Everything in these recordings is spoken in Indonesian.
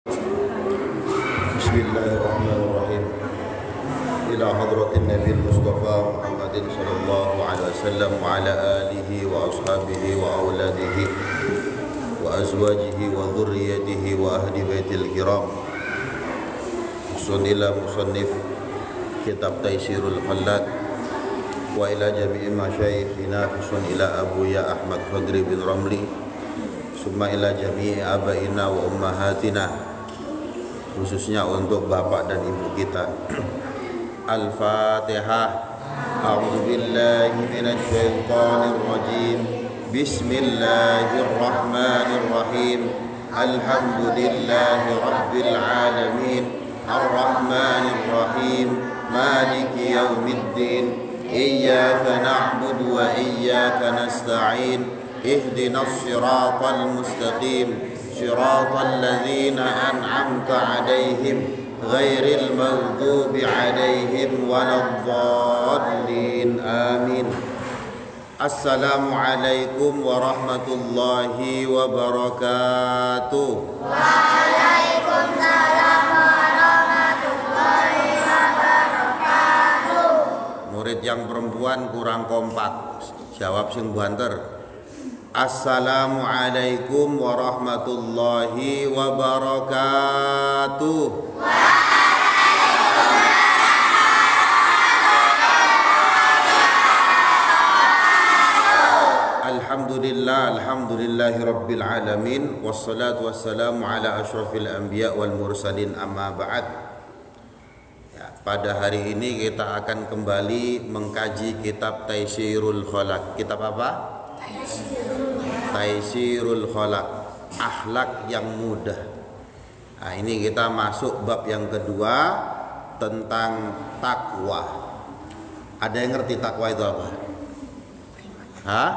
Bismillahirrahmanirrahim. Ila hadratin Nabi Mustafa Muhammadin sallallahu alaihi wasallam wa ala alihi wa ashabihi wa auladihi wa azwajihi wa dhurriyyatihi wa ahli baitil kiram. Sunila musannif kitab Taysirul Khallat wa ila jami'i masyayikhina sun ila Abuya Ahmad Khadri bin Ramli summa ila jami'i abaina wa ummahatina, khususnya untuk bapak dan ibu kita. Al-Fatihah. A'udzubillahi minasyaitonir rajim. Bismillahirrahmanirrahim. Alhamdulillahi rabbil alamin. Ar-Rahmanir Rahim. Maliki yaumiddin. Iyyaka na'budu wa iyyaka nasta'in. Ihdinas siratal mustaqim. صراط الذين أنعمت عليهم غير المغضوب عليهم ولا الضالين آمين. السلام عليكم ورحمة الله وبركاته. وعليكم السلام warahmatullahi wabarakatuh. Murid yang perempuan kurang kompak, jawab sing banter. Assalamualaikum warahmatullahi wabarakatuh. Alhamdulillah, alhamdulillahi rabbil alamin. Wassalatu wassalamu ala ashrafil anbiya wal mursalin, amma ba'd. Pada hari ini kita akan kembali mengkaji kitab Taysirul Khalaq. Kitab apa? Taysirul Khalaq, akhlak yang mudah. Nah, ini kita masuk bab yang kedua tentang takwa. Ada yang ngerti takwa itu apa? Hah?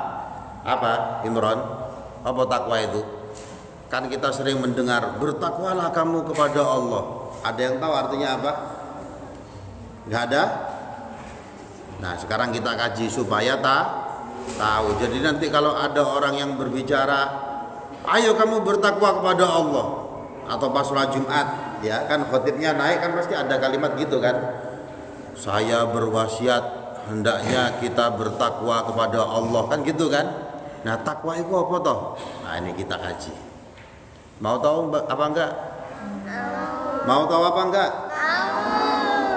Apa, Imron? Apa takwa itu? Kan kita sering mendengar, bertakwalah kamu kepada Allah. Ada yang tahu artinya apa? Gak ada? Nah, sekarang kita kaji supaya tahu. Jadi nanti kalau ada orang yang berbicara, ayo kamu bertakwa kepada Allah, atau pas sholat Jumat, ya kan khotibnya naik kan pasti ada kalimat gitu kan, saya berwasiat hendaknya kita bertakwa kepada Allah, kan gitu kan. Nah, takwa itu apa toh? Nah, ini kita kaji. Mau tahu apa enggak? Mau tahu apa enggak?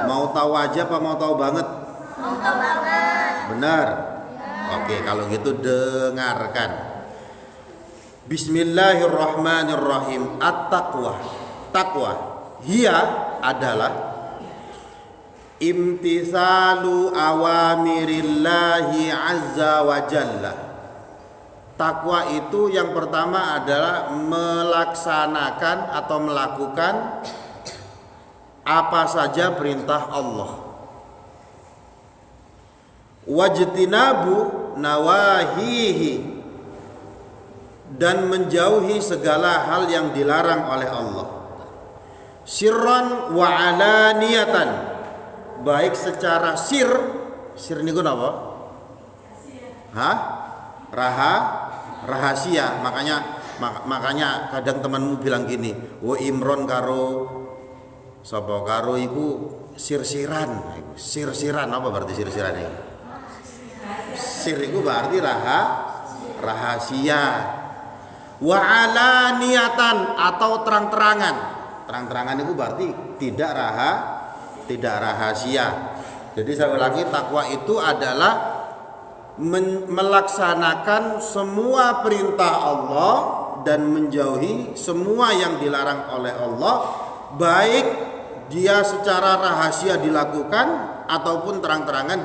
Mau tahu aja apa mau tahu banget? Mau tahu banget. Benar. Oke, kalau gitu dengarkan. Bismillahirrahmanirrahim. At-taqwa. Takwa hiya adalah imtithalu awamirillahi azza wa jalla. Takwa itu yang pertama adalah melaksanakan atau melakukan apa saja perintah Allah. Wajtinabu nawahihi, dan menjauhi segala hal yang dilarang oleh Allah. Sirran wa alaniyatan, baik secara sir niku napa? Hah? Rahasia. Makanya kadang temanmu bilang gini, "Wo Imron karo sapa karo iku sir-siran." Sir-siran apa berarti sir-siran ini? Sir itu berarti rahasia. Wa alaniyatan, atau terang-terangan. Terang-terangan itu berarti tidak rahasia. Jadi saya ulangi, takwa itu adalah melaksanakan semua perintah Allah dan menjauhi semua yang dilarang oleh Allah, baik dia secara rahasia dilakukan ataupun terang-terangan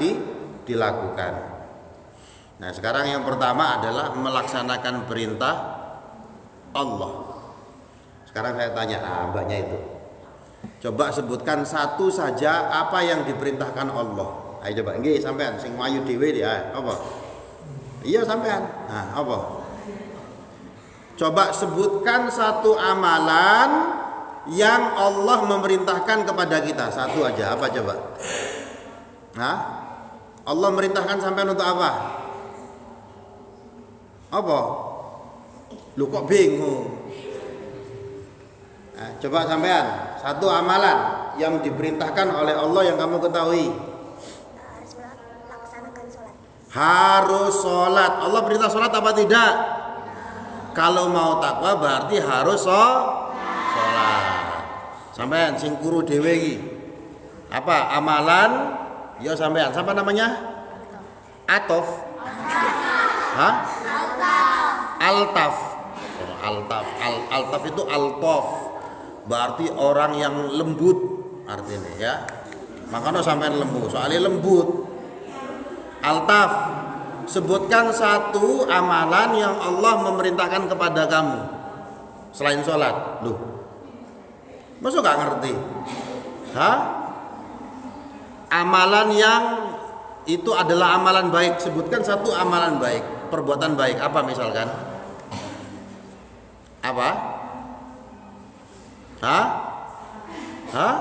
dilakukan. Nah, sekarang yang pertama adalah melaksanakan perintah Allah. Sekarang saya tanya mbaknya itu, coba sebutkan satu saja apa yang diperintahkan Allah. Ayo coba, nggih sampean sing mayu dhewe ya, apa? Iya sampean. Nah, apa? Coba sebutkan satu amalan yang Allah memerintahkan kepada kita, satu aja, apa coba? Hah? Allah merintahkan sampean untuk apa? Apa? Lu kok bingung? Nah, coba sampean, satu amalan yang diperintahkan oleh Allah yang kamu ketahui. Harus melaksanakan sholat. Harus sholat. Allah perintah sholat apa tidak? Kalau mau takwa berarti harus sholat. Sampean sing kuru dhewe iki. Apa amalan? Ya sampean. Siapa namanya? Atof. Hah? Altaf. Oh, altaf. Altaf itu altof. Berarti orang yang lembut artinya ya. Makanya sampean lembut. Soalnya lembut. Altaf. Sebutkan satu amalan yang Allah memerintahkan kepada kamu selain sholat. Loh, masa gak ngerti? Hah? Amalan yang itu adalah amalan baik. Sebutkan satu amalan baik, perbuatan baik. Apa misalkan? Apa? Hah? Hah?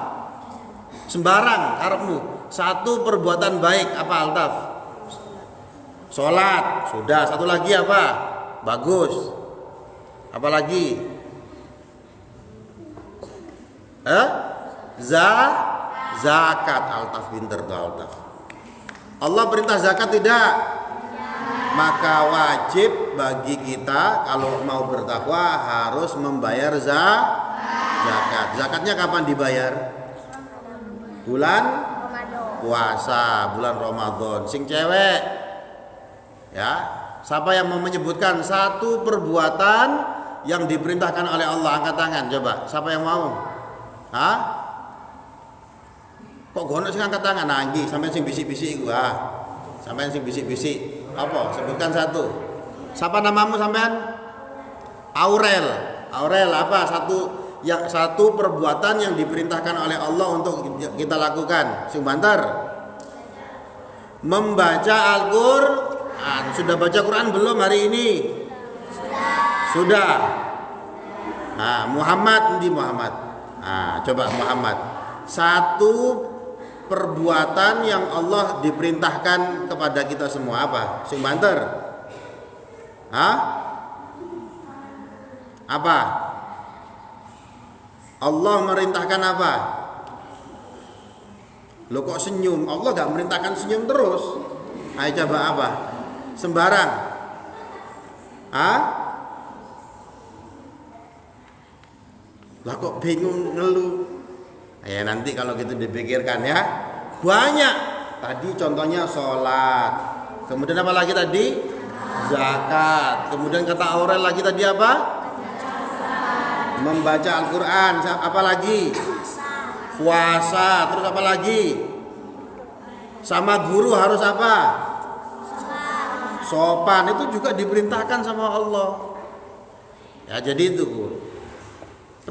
Sembarang karepmu. Satu perbuatan baik apa Altaf? Sholat, sudah. Satu lagi apa? Bagus. Apa lagi? Zakat. Altaf pinter tuh Altaf. Allah perintah zakat tidak? Maka wajib bagi kita kalau mau bertakwa harus membayar zakat. Zakatnya kapan dibayar? Bulan puasa, bulan Ramadan. Sing cewek ya, siapa yang mau menyebutkan satu perbuatan yang diperintahkan oleh Allah? Angkat tangan coba. Siapa yang mau? Hah? Kok gono sing angkat tangan? Nah, iki sampean sing bisik-bisik iku Sampean sing bisik-bisik. Apa? Sebutkan satu. Siapa namamu sampean? Aurel. Aurel apa? Satu perbuatan yang diperintahkan oleh Allah untuk kita lakukan. Sing banter. Membaca Al-Qur'an. Sudah baca Quran belum hari ini? Sudah. Nah, Muhammad di Muhammad. Nah, coba Muhammad. Satu perbuatan yang Allah diperintahkan kepada kita semua apa? Sing banter. Hah? Apa? Allah merintahkan apa? Lo kok senyum? Allah gak merintahkan senyum terus. Ayo coba apa? Sembarang. Hah? Lah kok bingung ngeluh? Ya nanti kalau gitu dipikirkan ya. Banyak. Tadi contohnya sholat. Kemudian apa lagi tadi? Zakat. Kemudian kata Aurel lagi tadi apa? Membaca Al-Quran. Apa lagi? Puasa. Terus apa lagi? Sama guru harus apa? Sopan. Itu juga diperintahkan sama Allah. Ya jadi itu.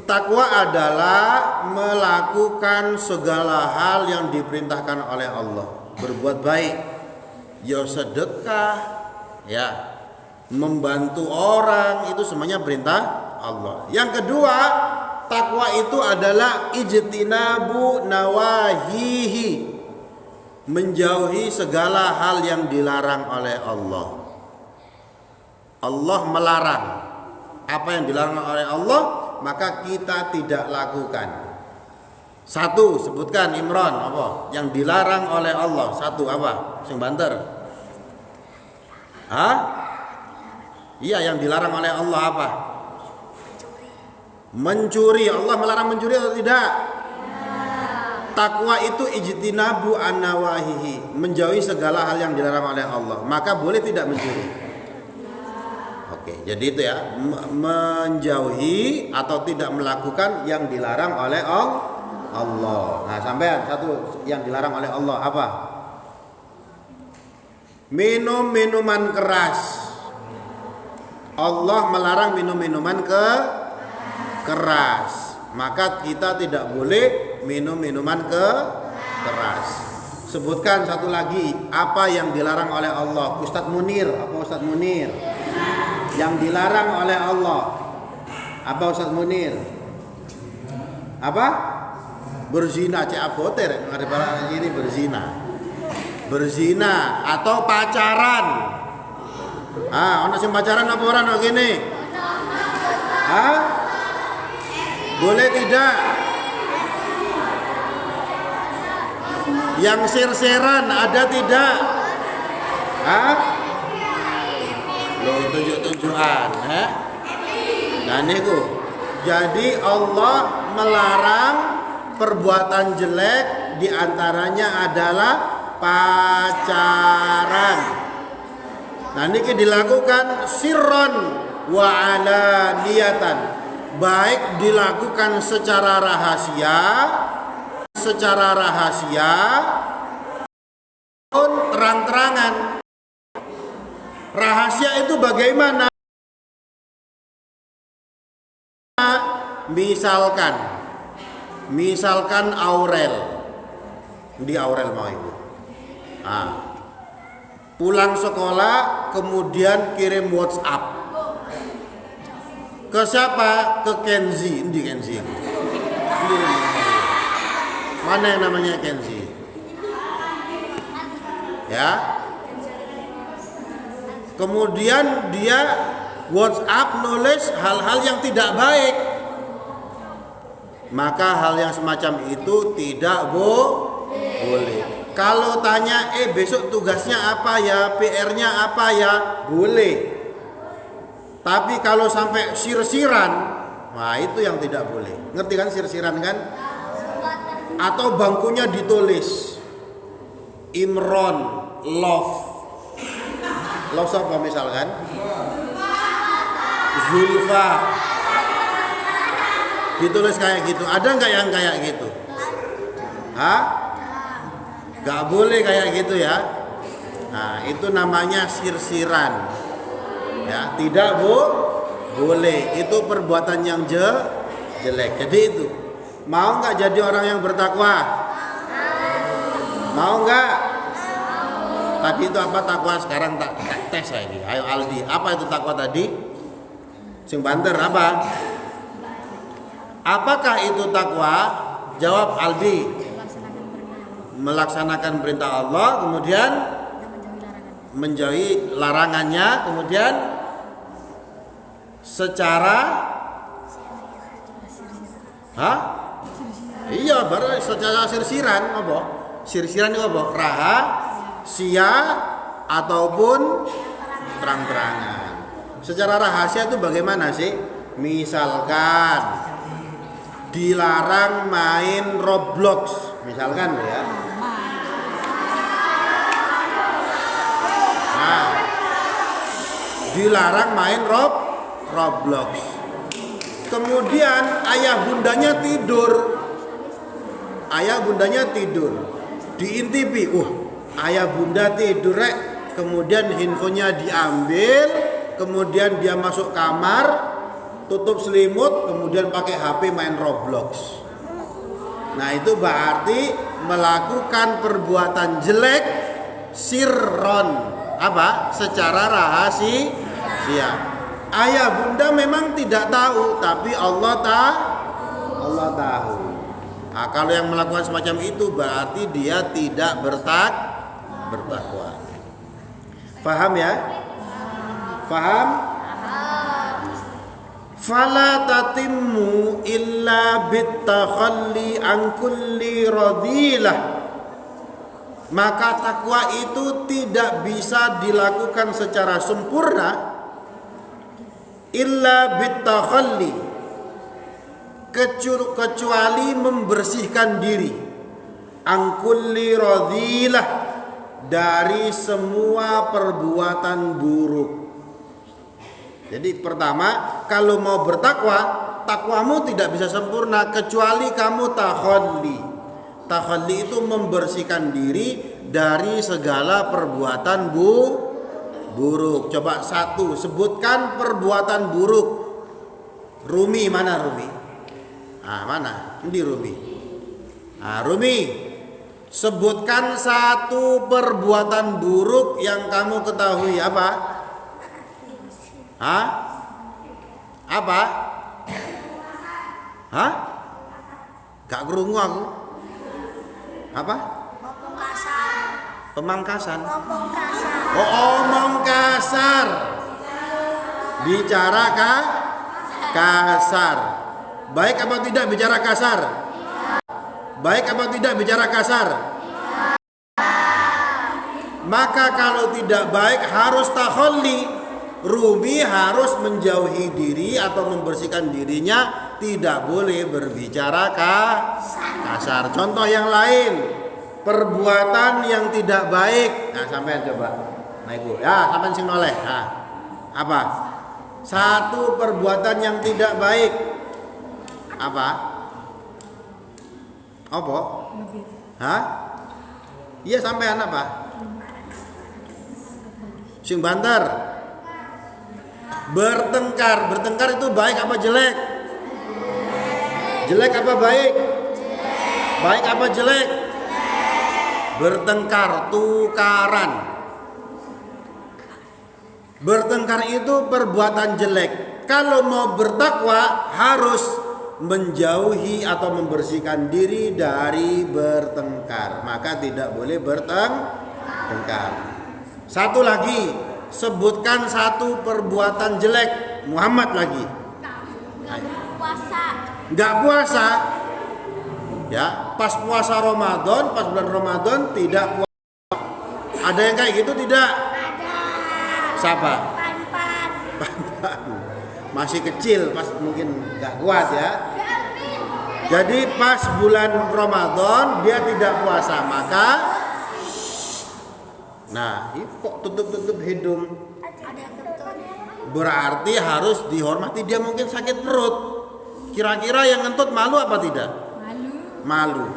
Takwa adalah melakukan segala hal yang diperintahkan oleh Allah. Berbuat baik, ya sedekah, ya membantu orang, itu semuanya perintah Allah. Yang kedua, takwa itu adalah ijtinabu nawahihi, menjauhi segala hal yang dilarang oleh Allah. Allah melarang. Apa yang dilarang oleh Allah maka kita tidak lakukan. Satu, sebutkan Imran apa yang dilarang oleh Allah. Satu apa? Sing banter. Hah? Iya, yang dilarang oleh Allah apa? Mencuri. Allah melarang mencuri atau tidak? Takwa itu ijtinabu an-nawahihi, menjauhi segala hal yang dilarang oleh Allah. Maka boleh tidak mencuri. Oke, jadi itu ya, menjauhi atau tidak melakukan yang dilarang oleh Allah. Nah, sampean satu yang dilarang oleh Allah apa? Minum minuman keras. Allah melarang minum minuman keras. Maka kita tidak boleh minum minuman keras. Sebutkan satu lagi apa yang dilarang oleh Allah. Ustadz Munir, apa Ustadz Munir? Yang dilarang oleh Allah apa Ustadz Munir? Apa? Berzina, cek aboter ngarep ini berzina atau pacaran. Ono sing pacaran apa ora ono kene? Hah? Boleh tidak? Yang sir-siran ada tidak? Hah? Loh, tunjuk-tunjukan, ha? Nah niku. Jadi Allah melarang perbuatan jelek, diantaranya adalah pacaran. Nah niki dilakukan sirron wa alaniyatan, baik dilakukan secara rahasia pun terang-terangan. Rahasia itu bagaimana? Misalkan Aurel, di Aurel mau ibu. Pulang sekolah kemudian kirim WhatsApp ke siapa? Ke Kenzi. Di Kenzi. Mana yang namanya Kenzi? Ya. Kemudian dia WhatsApp nulis hal-hal yang tidak baik. Maka hal yang semacam itu tidak boleh. Kalau tanya, besok tugasnya apa ya, PR-nya apa ya, boleh. Tapi kalau sampai sir-siran, nah itu yang tidak boleh. Ngerti kan sir-siran kan? Atau bangkunya ditulis Imron Love apa misalkan? Zulfa. Ditulis kayak gitu. Ada nggak yang kayak gitu? Hah? Gak boleh kayak gitu ya. Nah itu namanya sir-siran. Ya, tidak boleh. Itu perbuatan yang jelek. Jadi itu. Mau nggak jadi orang yang bertakwa? Mau nggak? Tadi itu apa takwa? Sekarang tak tes lagi. Ayo Aldi, apa itu takwa tadi? Sing banter apa? Apakah itu takwa? Jawab Aldi. Melaksanakan perintah Allah, kemudian menjauhi larangannya, kemudian secara iya, baru secara sirsiran apa? Sirsiran itu apa? Rahasia ataupun terang-terangan. Secara rahasia itu bagaimana sih? Misalkan dilarang main Roblox, misalkan ya. Nah, dilarang main Roblox. Kemudian ayah bundanya tidur. Diintipi, ayah bunda tidur rek. Kemudian handphonenya diambil, kemudian dia masuk kamar, tutup selimut, kemudian pakai HP main Roblox. Nah itu berarti melakukan perbuatan jelek sirron, apa? Secara rahasia. Ayah bunda memang tidak tahu, tapi Allah tahu. Nah, kalau yang melakukan semacam itu berarti dia tidak bertakwa. Faham ya? Faham? Fala tatimmu illa bitakhalli an kulli radhilah. Maka takwa itu tidak bisa dilakukan secara sempurna illa bitakhalli, kecuali membersihkan diri an kulli radhilah, dari semua perbuatan buruk. Jadi pertama, kalau mau bertakwa, takwamu tidak bisa sempurna kecuali kamu takhalli. Takhalli itu membersihkan diri dari segala perbuatan buruk. Coba satu, sebutkan perbuatan buruk. Rumi, mana Rumi? Mana? Ini Rumi. Rumi, sebutkan satu perbuatan buruk yang kamu ketahui. Apa? Apa? Gak kerungu aku. Apa? Pemangkasan. Omong kasar. Bicara kasar. Baik apa tidak bicara kasar? Baik apa tidak bicara kasar? Maka kalau tidak baik harus takhalli. Rumi harus menjauhi diri atau membersihkan dirinya, tidak boleh berbicara kasar. Contoh yang lain, perbuatan yang tidak baik. Nah, sampean coba. Nah, Ibu. Ya, sampean sing noleh. Nah, apa? Satu perbuatan yang tidak baik. Apa? Apa? Hah? Iya, sampean apa? Sing banter. Bertengkar itu baik apa jelek? Jelek apa baik? Baik apa jelek? Bertengkar, tukaran. Bertengkar itu perbuatan jelek. Kalau mau bertakwa harus menjauhi atau membersihkan diri dari bertengkar. Maka tidak boleh bertengkar. Satu lagi, sebutkan satu perbuatan jelek. Muhammad lagi. Nggak puasa. Ya, pas puasa Ramadan, pas bulan Ramadan tidak puasa. Ada yang kayak gitu tidak? Ada. Siapa? Pan. Masih kecil, pas mungkin nggak kuat ya. Jadi pas bulan Ramadan dia tidak puasa, maka nah, ini kok tutup hidung? Ada yang tutup. Berarti harus dihormati, dia mungkin sakit perut. Kira-kira yang ngentut malu apa tidak? Malu.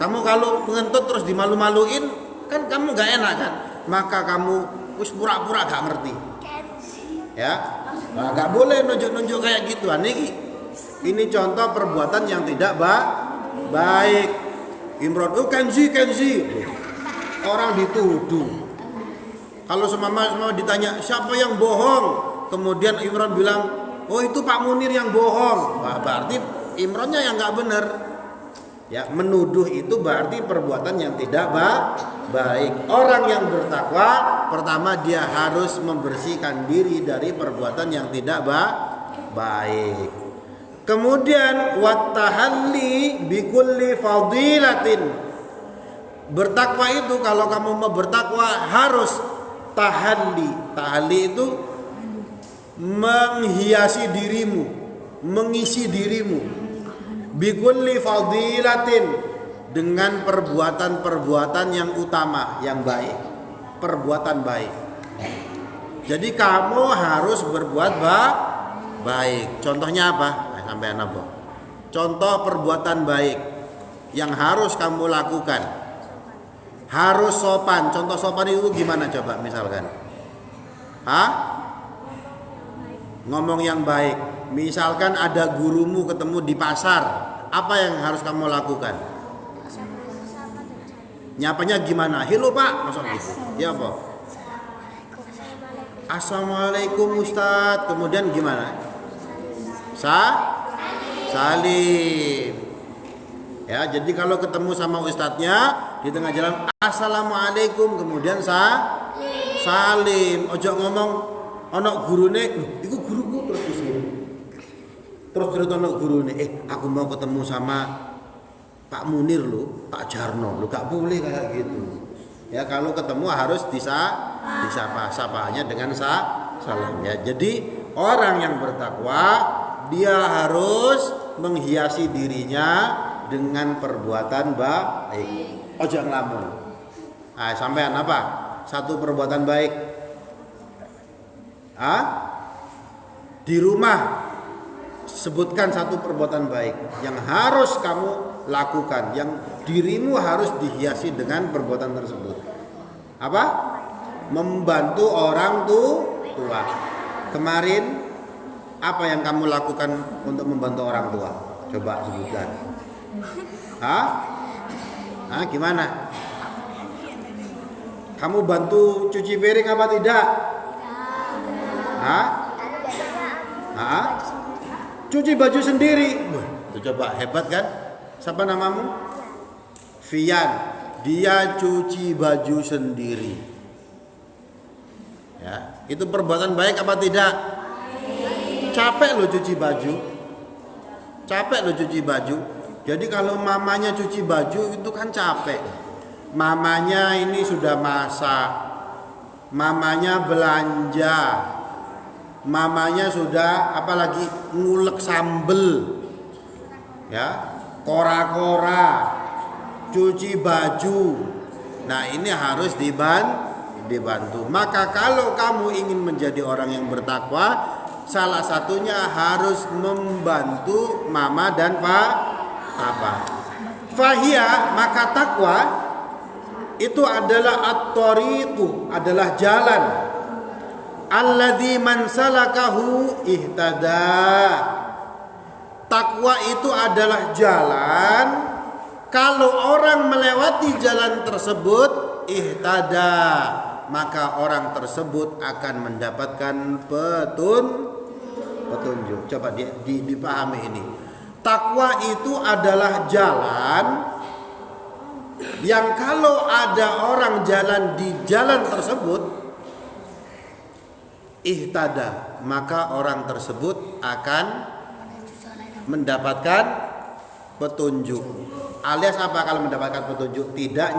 Kamu kalau ngentut terus dimalu-maluin, kan kamu nggak enak kan? Maka kamu wis pura-pura gak ngerti. Ya, nah, nggak boleh nunjuk-nunjuk kayak gitu. Ini contoh perbuatan yang tidak baik. Imron, oh Kenzi. Orang dituduh. Kalau semua ditanya siapa yang bohong, kemudian Imron bilang, oh itu Pak Munir yang bohong. Wah, berarti Imronnya yang nggak benar. Ya, menuduh itu berarti perbuatan yang tidak baik. Orang yang bertakwa, pertama dia harus membersihkan diri dari perbuatan yang tidak baik. Kemudian wattahalli bikulli fadilatin. Bertakwa itu, kalau kamu mau bertakwa harus tahalli. Tahalli itu menghiasi dirimu, mengisi dirimu. Bikulli fadilatin, dengan perbuatan-perbuatan yang utama, yang baik, perbuatan baik. Jadi kamu harus berbuat baik. Contohnya apa? Sampai apa? Contoh perbuatan baik yang harus kamu lakukan. Harus sopan. Contoh sopan itu gimana coba misalkan? Ngomong yang baik. Misalkan ada gurumu ketemu di pasar, apa yang harus kamu lakukan? Nyapanya gimana? Halo Pak, masuk gitu. Ya apa? Assalamualaikum Ustadz. Kemudian gimana? Salim. Ya, jadi kalau ketemu sama ustadznya di tengah jalan, assalamualaikum, kemudian salim. Ojo ngomong ono gurune, iku guruku terus disini. Terus cerita ono gurune, aku mau ketemu sama Pak Munir lo, Pak Jarno, lo gak boleh kayak gitu. Ya, kalau ketemu harus disapa, sapaannya dengan salam ya. Jadi orang yang bertakwa dia harus menghiasi dirinya dengan perbuatan baik. Ojo ngelamun. Sampean apa? Satu perbuatan baik. Di rumah sebutkan satu perbuatan baik yang harus kamu lakukan, yang dirimu harus dihiasi dengan perbuatan tersebut. Apa? Membantu orang tua. Kemarin apa yang kamu lakukan untuk membantu orang tua? Coba sebutkan. Gimana? Kamu bantu cuci piring apa tidak? Cuci baju sendiri. Coba, hebat kan? Siapa namamu? Fian. Dia cuci baju sendiri. Ya, itu perbuatan baik apa tidak? Capek loh cuci baju. Capek loh cuci baju. Jadi kalau mamanya cuci baju itu kan capek. Mamanya ini sudah masak, mamanya belanja, mamanya sudah apalagi ngulek sambel, ya, kora-kora, cuci baju. Nah ini harus dibantu. Maka kalau kamu ingin menjadi orang yang bertakwa, salah satunya harus membantu mama dan papa. Fahia, maka takwa itu adalah at-tariqu, adalah jalan. Alladzi man salakahu ihtada. Takwa itu adalah jalan. Kalau orang melewati jalan tersebut ihtada, maka orang tersebut akan mendapatkan petunjuk. Coba dipahami ini. Takwa itu adalah jalan yang kalau ada orang jalan di jalan tersebut ihtada, maka orang tersebut akan mendapatkan petunjuk. Alias apa kalau mendapatkan petunjuk? Tidak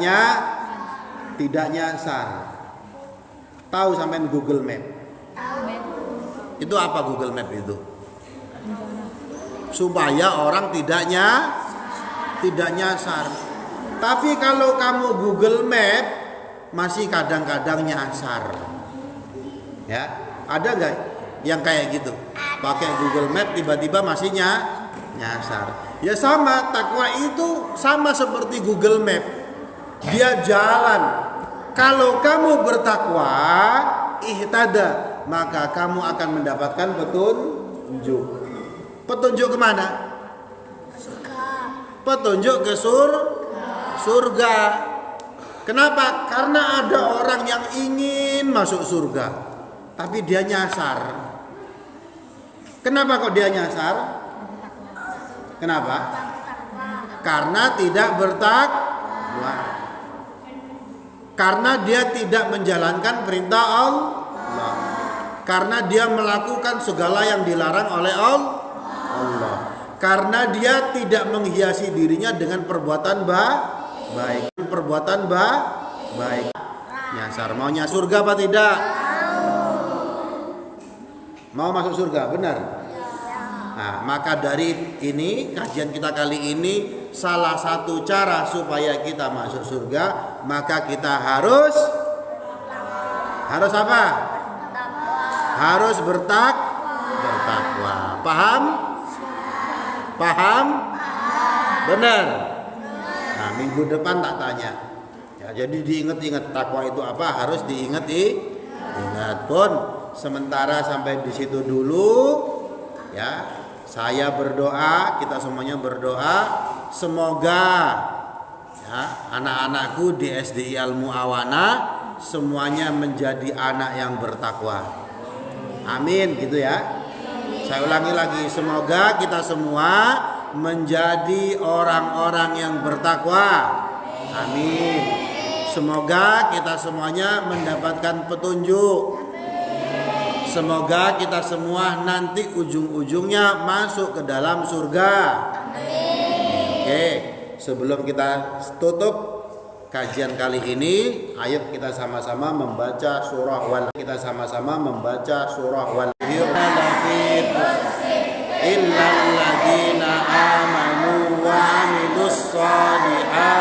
nyasar. Tahu sampean Google Map? Itu apa Google Map itu? Supaya orang tidak nyasar. Tapi kalau kamu Google Map masih kadang-kadang nyasar. Ya, ada nggak yang kayak gitu? Pakai Google Map tiba-tiba masih nyasar. Ya sama, takwa itu sama seperti Google Map. Dia jalan. Kalau kamu bertakwa, ihtada, maka kamu akan mendapatkan petunjuk. Petunjuk kemana? Petunjuk ke surga. Kenapa? Karena ada orang yang ingin masuk surga, tapi dia nyasar. Kenapa kok dia nyasar? Kenapa? Karena tidak bertakwa. Karena dia tidak menjalankan perintah Allah. Karena dia melakukan segala yang dilarang oleh Allah. Karena dia tidak menghiasi dirinya dengan perbuatan baik. Nyasar. Maunya surga apa tidak? Mau masuk surga, benar? Nah, maka dari ini kajian kita kali ini, salah satu cara supaya kita masuk surga, maka kita harus apa? Harus bertakwa. Paham? Benar. Nah, minggu depan tak tanya. Ya, jadi diingat-ingat takwa itu apa, harus diingat pun. Sementara sampai di situ dulu, ya. Saya berdoa, kita semuanya berdoa, semoga ya, anak-anakku di SDI Al-Mu'awana semuanya menjadi anak yang bertakwa. Amin, gitu ya. Saya ulangi lagi, semoga kita semua menjadi orang-orang yang bertakwa. Amin. Semoga kita semuanya mendapatkan petunjuk. Semoga kita semua nanti ujung-ujungnya masuk ke dalam surga. Oke, sebelum kita tutup kajian kali ini, ayo kita sama-sama membaca surah Wal. Kita sama-sama membaca surah Wal. Illal ladzina amanu wa amilus shalihat.